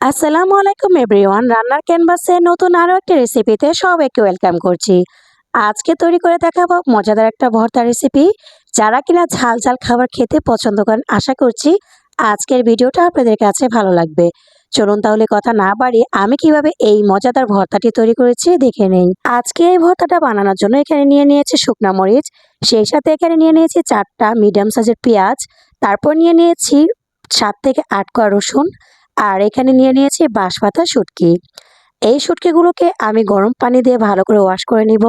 আসসালামু আলাইকুম এভরিওয়ান, রান্নার ক্যানভাসে নতুন আরও একটা রেসিপিতে সবাইকে ওয়েলকাম করছি। আজকে তৈরি করে দেখাবো মজাদার একটা ভর্তা রেসিপি। যারা কিনা ঝাল ঝাল খাবার খেতে পছন্দ করেন, আশা করছি আজকের ভিডিওটা আপনাদের কাছে ভালো লাগবে। চলুন তাহলে কথা না বাড়িয়ে আমি কিভাবে এই মজাদার ভর্তাটি তৈরি করেছি দেখে নেই। আজকে এই ভর্তাটা বানানোর জন্য এখানে নিয়ে নিয়েছি শুকনা মরিচ, সেই সাথে এখানে নিয়ে নিয়েছি 4টা মিডিয়াম সাইজের পেঁয়াজ, তারপর নিয়ে নিয়েছি 7 থেকে 8 কোয়া রসুন, আর এখানে নিয়ে নিয়েছি বাঁশপাতা শুটকি। এই শুটকিগুলোকে আমি গরম পানি দিয়ে ভালো করে ওয়াশ করে নিব।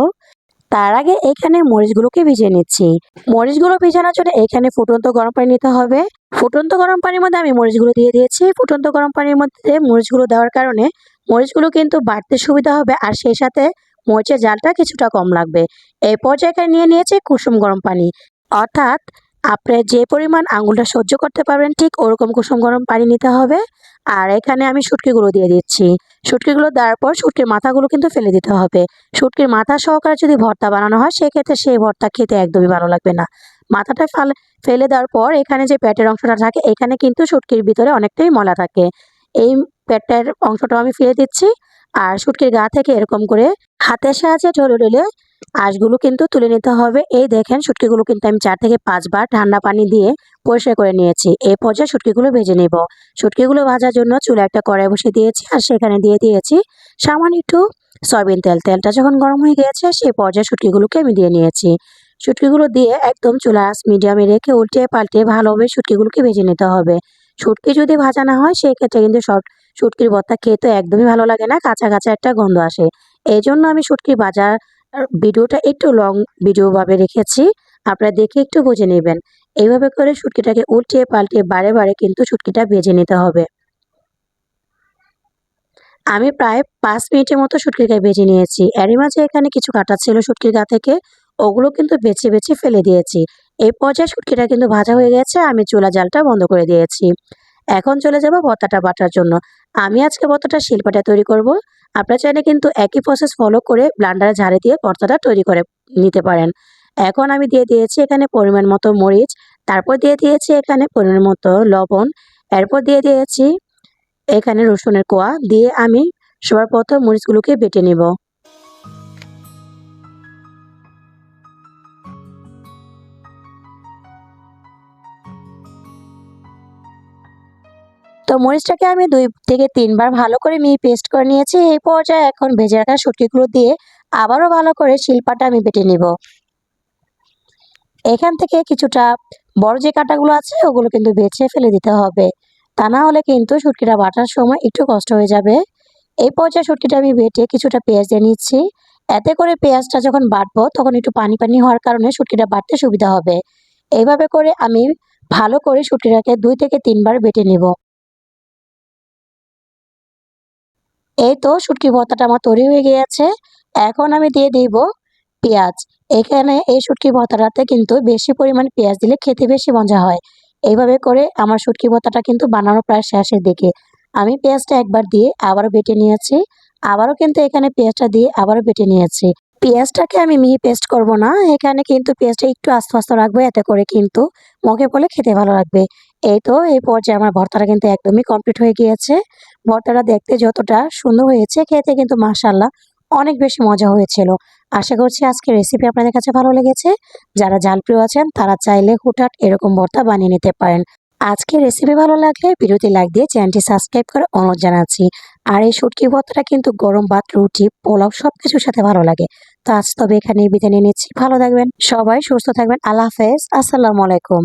তার আগে এখানে মরিচগুলোকে ভিজিয়ে নিচ্ছি। মরিচগুলো ভিজানোর জন্য এখানে ফুটন্ত গরম পানি নিতে হবে। ফুটন্ত গরম পানির মধ্যে আমি মরিচগুলো দিয়ে দিয়েছি। ফুটন্ত গরম পানির মধ্যে মরিচগুলো দেওয়ার কারণে মরিচগুলো কিন্তু বাড়তে সুবিধা হবে, আর সেই সাথে মরিচের জালটা কিছুটা কম লাগবে। এই পর্যায়ে এখানে নিয়ে নিয়েছি কুসুম গরম পানি, অর্থাৎ আপনি যে পরিমাণ আঙুলটা সহ্য করতে পারবেন ঠিক ওরকম কুসুম গরম পানি নিতে হবে। আর এখানে আমি শুটকিগুলো দিয়ে দিচ্ছি। শুটকিগুলো দেওয়ার পর শুটকির মাথাগুলো কিন্তু ফেলে দিতে হবে। শুটকির মাথা সহকারে যদি ভর্তা বানানো হয় সেক্ষেত্রে সেই ভর্তা খেতে একদমই ভালো লাগবে না। মাথাটা ফেলে দেওয়ার পর এখানে যে পেটের অংশটা থাকে, এখানে কিন্তু শুটকির ভিতরে অনেকটাই ময়লা থাকে। এই পেটের অংশটাও আমি ফেলে দিচ্ছি। আর শুটকির গা থেকে এরকম করে হাতের সাহায্যে ঢলে ঢলে আঁশগুলো কিন্তু তুলে নিতে হবে। এই দেখেন শুটকিগুলো কিন্তু আমি 4 থেকে 5 বার ঠান্ডা পানি দিয়ে পরিষ্কার করে নিয়েছি। এই পর্যায়ে শুটকিগুলো ভেজে নেব। শুটকিগুলো ভাজার জন্য চুলায় একটা কড়াই বসিয়ে দিয়েছি, আর সেখানে দিয়ে দিয়েছি সামান্য একটু সয়াবিন তেল। তেলটা যখন গরম হয়ে গিয়েছে সেই পর্যায়ে শুটকিগুলোকে আমি দিয়ে নিয়েছি। শুটকিগুলো দিয়ে একদম চুলা আঁচ মিডিয়ামে রেখে উল্টে পাল্টে ভালোভাবে শুটকিগুলোকে ভেজে নিতে হবে। শুটকি যদি ভাজা না হয় সেই ক্ষেত্রে কিন্তু শুটকির ভর্তা খেতে একদমই ভালো লাগে না, কাঁচা কাঁচা একটা গন্ধ আসে। এই জন্য আমি শুটকি ভাজার ভিডিওটা একটু লং ভিডিও ভাবে রেখেছি, আপনারা দেখে একটু বুঝে নেবেন। এইভাবে করে শুটকিটাকে উল্টিয়ে পাল্টিয়ে বারে বারে কিন্তু শুটকিটা ভেজে নিতে হবে। আমি প্রায় 5 মিনিটের মতো শুটকিটা ভেজে নিয়েছি। এরই মাঝে এখানে কিছু কাটা ছিল শুটকির গা থেকে, ওগুলো কিন্তু বেছে বেছে ফেলে দিয়েছি। এই পর্যায়ে শুটকিটা কিন্তু ভাজা হয়ে গেছে, আমি চুলা জালটা বন্ধ করে দিয়েছি। এখন চলে যাব ভর্তাটা বাটার জন্য। আমি আজকে ভর্তাটা শিলপাটায় তৈরি করব। আপনারা চাইলে কিন্তু একই প্রসেস ফলো করে ব্লেন্ডারে ঝাড়ে দিয়ে ভর্তাটা তৈরি করে নিতে পারেন। এখন আমি দিয়ে দিয়েছি এখানে পরিমাণ মতো মরিচ, তারপর দিয়ে দিয়েছি এখানে পরিমাণ মতো লবণ, এরপর দিয়ে দিয়েছি এখানে রসুনের কোয়া দিয়ে আমি সবার প্রথম মরিচগুলোকে বেটে নেব। তো মরিচটাকে আমি 2 থেকে 3 বার ভালো করে মিহি পেস্ট করে নিয়েছি। এই পর্যায়ে এখন ভেজে রাখা শুটকিগুলো দিয়ে আবারও ভালো করে শিলপাটা আমি বেটে নিব। এখান থেকে কিছুটা বড় যে কাঁটাগুলো আছে ওগুলো কিন্তু বেছে ফেলে দিতে হবে, তা না হলে কিন্তু শুটকিটা বাটার সময় একটু কষ্ট হয়ে যাবে। এই পর্যায়ে শুটকিটা আমি বেটে কিছুটা পেঁয়াজ দিয়ে নিচ্ছি। এতে করে পেঁয়াজটা যখন বাটবো তখন একটু পানি পানি হওয়ার কারণে শুটকিটা বাটতে সুবিধা হবে। এইভাবে করে আমি ভালো করে শুটকিটাকে 2 থেকে 3 বার বেটে নিব। এই তো শুটকি ভর্তাটা আমার তৈরি হয়ে গিয়েছে। এখন আমি দিয়ে দিব পেঁয়াজ। এখানে এই শুটকি ভর্তাটাতে কিন্তু বেশি পরিমাণ পেঁয়াজ দিলে খেতে বেশি মজা হয়। এইভাবে করে আমার শুটকি ভর্তাটা কিন্তু বানানো প্রায় শেষের দিকে। আমি পেঁয়াজটা একবার দিয়ে আবারও বেটে নিয়েছি। আবারও কিন্তু এখানে পেঁয়াজটা দিয়ে আবারও বেটে নিয়েছি। পেঁয়াজটাকে আমি মিহি পেস্ট করব না। এখানে কিন্তু পেঁয়াজটা একটু আস্তে আস্তে রাখবো, এতে করে কিন্তু মুখে পড়লে খেতে ভালো লাগবে। এই তো এই পর্যায়ে আমার ভর্তাটা কিন্তু একদমই কমপ্লিট হয়ে গিয়েছে। ভর্তাটা দেখতে যতটা সুন্দর হয়েছে, খেতে কিন্তু মাশাআল্লাহ অনেক বেশি মজা হয়েছিল। আশা করছি আজকের রেসিপি আপনাদের কাছে ভালো লেগেছে। যারা ঝাল প্রিয় আছেন তারা চাইলে হুটহাট এরকম ভর্তা বানিয়ে নিতে পারেন। আজকের রেসিপি ভালো লাগলে ভিডিওতে লাইক দিয়ে চ্যানেলটি সাবস্ক্রাইব করে অনুরোধ জানাচ্ছি। আর এই শুটকি ভর্তাটা কিন্তু গরম ভাত, রুটি, পোলাও সবকিছুর সাথে ভালো লাগে। তো আজ তবে এখানেই বিদায় নিয়ে নিচ্ছি। ভালো থাকবেন সবাই, সুস্থ থাকবেন। আল্লাহ হাফেজ। আসসালামু আলাইকুম।